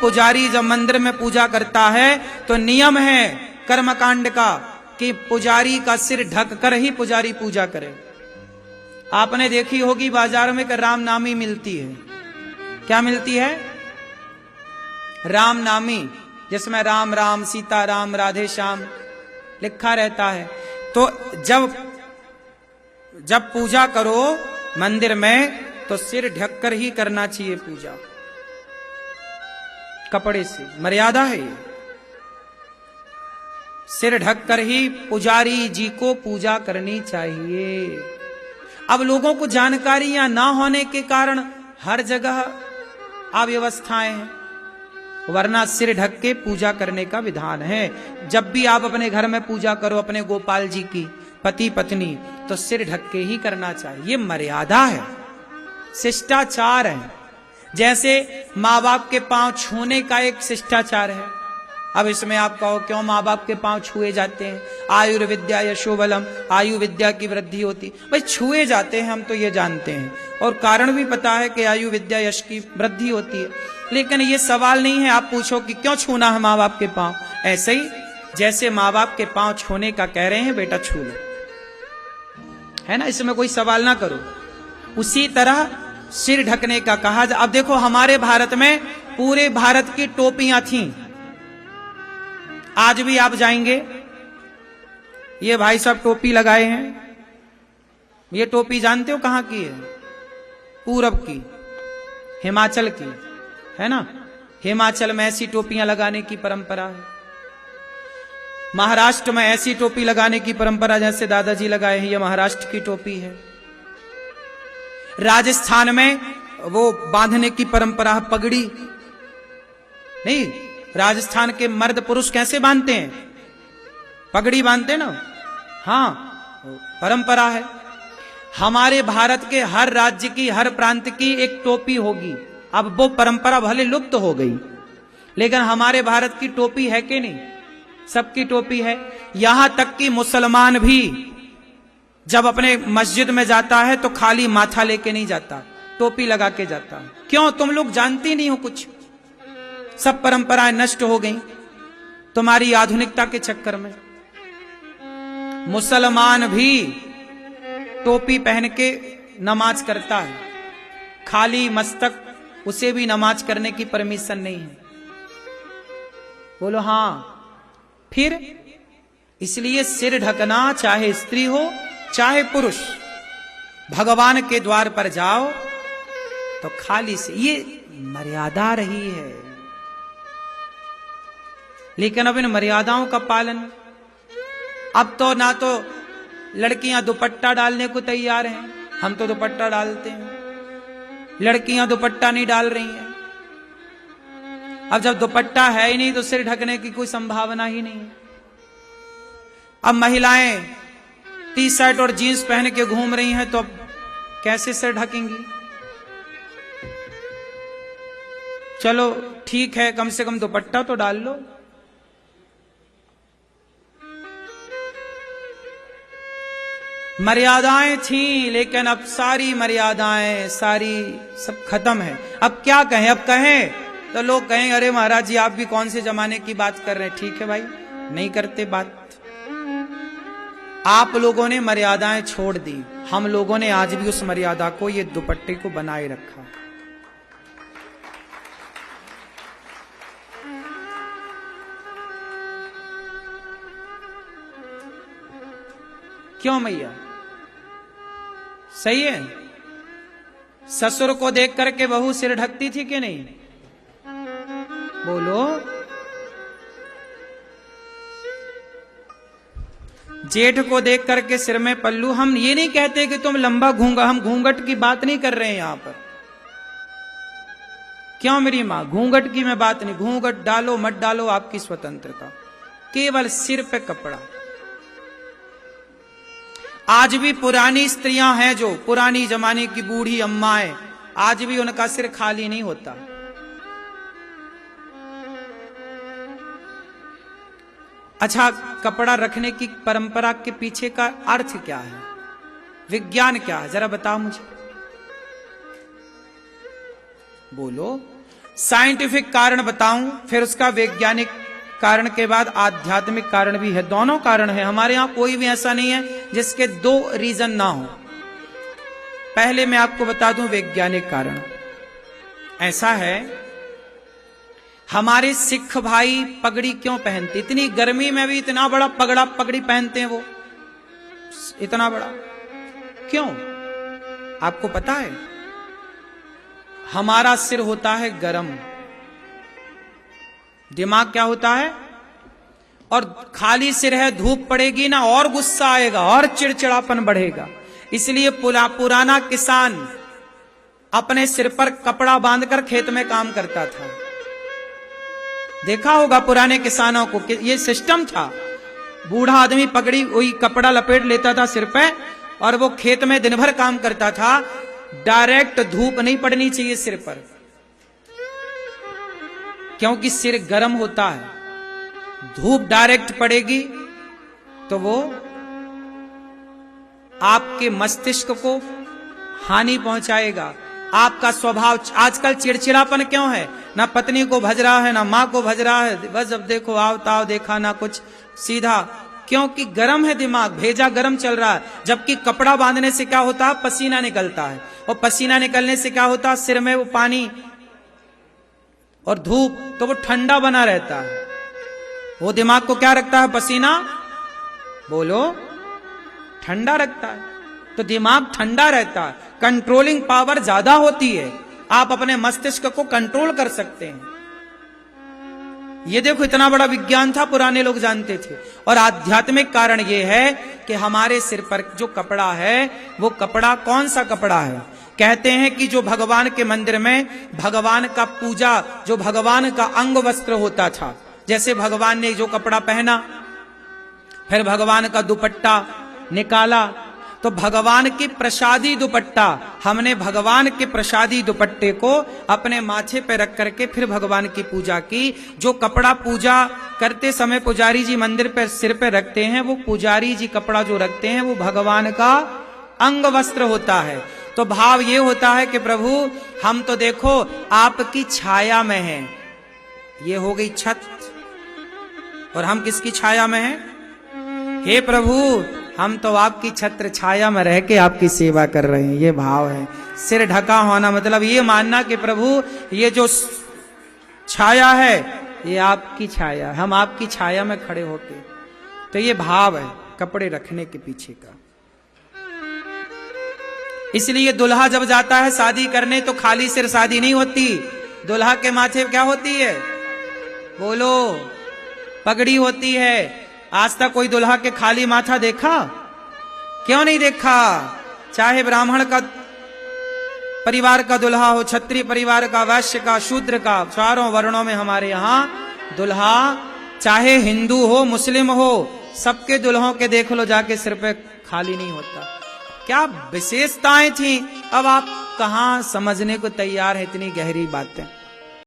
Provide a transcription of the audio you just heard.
पुजारी जब मंदिर में पूजा करता है तो नियम है कर्मकांड का कि पुजारी का सिर ढक कर ही पुजारी पूजा करे। आपने देखी होगी बाजार में कि रामनामी मिलती है। क्या मिलती है? रामनामी, जिसमें राम राम, सीता राम, राधे श्याम लिखा रहता है। तो जब पूजा करो मंदिर में तो सिर ढककर ही करना चाहिए पूजा, कपड़े से। मर्यादा है ये। सिर ढककर ही पुजारी जी को पूजा करनी चाहिए। अब लोगों को जानकारियां ना होने के कारण हर जगह अव्यवस्थाएं हैं, वरना सिर ढक के पूजा करने का विधान है। जब भी आप अपने घर में पूजा करो अपने गोपाल जी की, पति पत्नी, तो सिर ढक के ही करना चाहिए। ये मर्यादा है, शिष्टाचार है। जैसे माँ बाप के पांव छूने का एक शिष्टाचार है। अब इसमें आप कहो क्यों माँ बाप के पांव छुए जाते हैं? आयुर्विद्या यशोबलम, आयु विद्या की वृद्धि होती। भाई छुए जाते हैं, हम तो ये जानते हैं, और कारण भी पता है कि आयु विद्या यश की वृद्धि होती है। लेकिन ये सवाल नहीं है आप पूछो कि क्यों छूना है माँ बाप के पांव। ऐसे ही जैसे माँ बाप के पांव छूने का कह रहे हैं, बेटा छू लो, है ना, इसमें कोई सवाल ना करो। उसी तरह सिर ढकने का कहा। अब देखो हमारे भारत में पूरे भारत की टोपियां थीं। आज भी आप जाएंगे, ये भाई साहब टोपी लगाए हैं। ये टोपी जानते हो कहां की है? पूरब की, हिमाचल की, है ना। हिमाचल में ऐसी टोपियां लगाने की परंपरा है। महाराष्ट्र में ऐसी टोपी लगाने की परंपरा जैसे दादाजी लगाए हैं, ये महाराष्ट्र की टोपी है। राजस्थान में वो बांधने की परंपरा है, पगड़ी। नहीं, राजस्थान के मर्द पुरुष कैसे बांधते हैं? पगड़ी बांधते ना। हाँ, परंपरा है। हमारे भारत के हर राज्य की, हर प्रांत की एक टोपी होगी। अब वो परंपरा भले लुप्त हो गई, लेकिन हमारे भारत की टोपी है कि नहीं? सबकी टोपी है। यहां तक कि मुसलमान भी जब अपने मस्जिद में जाता है तो खाली माथा लेके नहीं जाता, टोपी लगा के जाता। क्यों? तुम लोग जानती नहीं हो कुछ। सब परंपराएं नष्ट हो गई तुम्हारी आधुनिकता के चक्कर में। मुसलमान भी टोपी पहन के नमाज करता है, खाली मस्तक उसे भी नमाज करने की परमिशन नहीं है। बोलो हाँ। फिर इसलिए सिर ढकना, चाहे स्त्री हो चाहे पुरुष, भगवान के द्वार पर जाओ तो खाली से, ये मर्यादा रही है। लेकिन अब इन मर्यादाओं का पालन, अब तो ना तो लड़कियां दुपट्टा डालने को तैयार हैं। हम तो दुपट्टा डालते हैं, लड़कियां दुपट्टा नहीं डाल रही हैं। अब जब दुपट्टा है ही नहीं तो सिर ढकने की कोई संभावना ही नहीं है। अब महिलाएं टी शर्ट और जीन्स पहन के घूम रही हैं, तो अब कैसे सिर ढकेंगी? चलो ठीक है, कम से कम दुपट्टा तो डाल लो। मर्यादाएं थी, लेकिन अब सारी मर्यादाएं, सारी सब खत्म है। अब क्या कहें? अब कहें तो लोग कहें अरे महाराज जी आप भी कौन से जमाने की बात कर रहे हैं। ठीक है भाई, नहीं करते बात। आप लोगों ने मर्यादाएं छोड़ दी, हम लोगों ने आज भी उस मर्यादा को, ये दुपट्टे को बनाए रखा। क्यों मैया? सही है। ससुर को देख करके बहू सिर ढकती थी कि नहीं? बोलो। जेठ को देख करके सिर में पल्लू। हम ये नहीं कहते कि तुम लंबा घूंगा, हम घूंघट की बात नहीं कर रहे हैं यहां पर। क्यों मेरी मां? घूंघट की मैं बात नहीं। घूंघट डालो मत डालो आपकी स्वतंत्रता, केवल सिर पे कपड़ा। आज भी पुरानी स्त्रियां हैं, जो पुरानी जमाने की बूढ़ी अम्माएं, आज भी उनका सिर खाली नहीं होता। अच्छा, कपड़ा रखने की परंपरा के पीछे का अर्थ क्या है, विज्ञान क्या है, जरा बताओ मुझे। बोलो। साइंटिफिक कारण बताऊं, फिर उसका वैज्ञानिक कारण के बाद आध्यात्मिक कारण भी है। दोनों कारण है हमारे यहां, कोई भी ऐसा नहीं है जिसके दो रीजन ना हो। पहले मैं आपको बता दूं वैज्ञानिक कारण। ऐसा है, हमारे सिख भाई पगड़ी क्यों पहनते? इतनी गर्मी में भी इतना बड़ा पगड़ी पहनते हैं वो, इतना बड़ा क्यों? आपको पता है, हमारा सिर होता है गरम, दिमाग क्या होता है, और खाली सिर है, धूप पड़ेगी ना और गुस्सा आएगा और चिड़चिड़ापन बढ़ेगा। इसलिए पुराना किसान अपने सिर पर कपड़ा बांधकर खेत में काम करता था। देखा होगा पुराने किसानों को कि ये सिस्टम था। बूढ़ा आदमी पगड़ी वही कपड़ा लपेट लेता था सिर पे और वो खेत में दिन भर काम करता था। डायरेक्ट धूप नहीं पड़नी चाहिए सिर पर, क्योंकि सिर गर्म होता है। धूप डायरेक्ट पड़ेगी तो वो आपके मस्तिष्क को हानि पहुंचाएगा। आपका स्वभाव, आजकल चिड़चिड़ापन क्यों है? ना पत्नी को भज रहा है, ना मां को भज रहा है, बस जब देखो आओ ताव देखा ना कुछ, सीधा, क्योंकि गर्म है दिमाग, भेजा गर्म चल रहा है। जबकि कपड़ा बांधने से क्या होता है, पसीना निकलता है, और पसीना निकलने से क्या होता है, सिर में वो पानी और धूप, तो वो ठंडा बना रहता है। वो दिमाग को क्या रखता है, पसीना, बोलो, ठंडा रखता है। तो दिमाग ठंडा रहता है, कंट्रोलिंग पावर ज्यादा होती है, आप अपने मस्तिष्क को कंट्रोल कर सकते हैं। ये देखो इतना बड़ा विज्ञान था, पुराने लोग जानते थे। और आध्यात्मिक कारण ये है कि हमारे सिर पर जो कपड़ा है, वो कपड़ा कौन सा कपड़ा है? कहते हैं कि जो भगवान के मंदिर में भगवान का पूजा, जो भगवान का अंग वस्त्र होता था, जैसे भगवान ने जो कपड़ा पहना, फिर भगवान का दुपट्टा निकाला, तो भगवान की प्रसादी दुपट्टा, हमने भगवान के प्रसादी दुपट्टे को अपने माथे पे रख करके फिर भगवान की पूजा की। जो कपड़ा पूजा करते समय पुजारी जी मंदिर पर सिर पे रखते हैं, वो पुजारी जी कपड़ा जो रखते हैं वो भगवान का अंग वस्त्र होता है। तो भाव ये होता है कि प्रभु हम तो देखो आपकी छाया में हैं, ये हो गई छत, और हम किसकी छाया में हैं? हे प्रभु हम तो आपकी छत्र छाया में रह के आपकी सेवा कर रहे हैं। ये भाव है। सिर ढका होना मतलब ये मानना कि प्रभु ये जो छाया है ये आपकी छाया, हम आपकी छाया में खड़े होके, तो ये भाव है कपड़े रखने के पीछे का। इसलिए दुल्हा जब जाता है शादी करने तो खाली सिर शादी नहीं होती, दुल्हा के माथे क्या होती है, बोलो, पगड़ी होती है। आज तक कोई दुल्हा के खाली माथा देखा? क्यों नहीं देखा? चाहे ब्राह्मण का परिवार का दुल्हा हो, क्षत्रिय परिवार का, वैश्य का, शूद्र का, चारों वर्णों में हमारे यहाँ दुल्हा, चाहे हिंदू हो मुस्लिम हो, सबके दुल्हों के देख लो जाके सिर पे खाली नहीं होता। क्या विशेषताएं थी, अब आप कहां समझने को तैयार है इतनी गहरी बातें।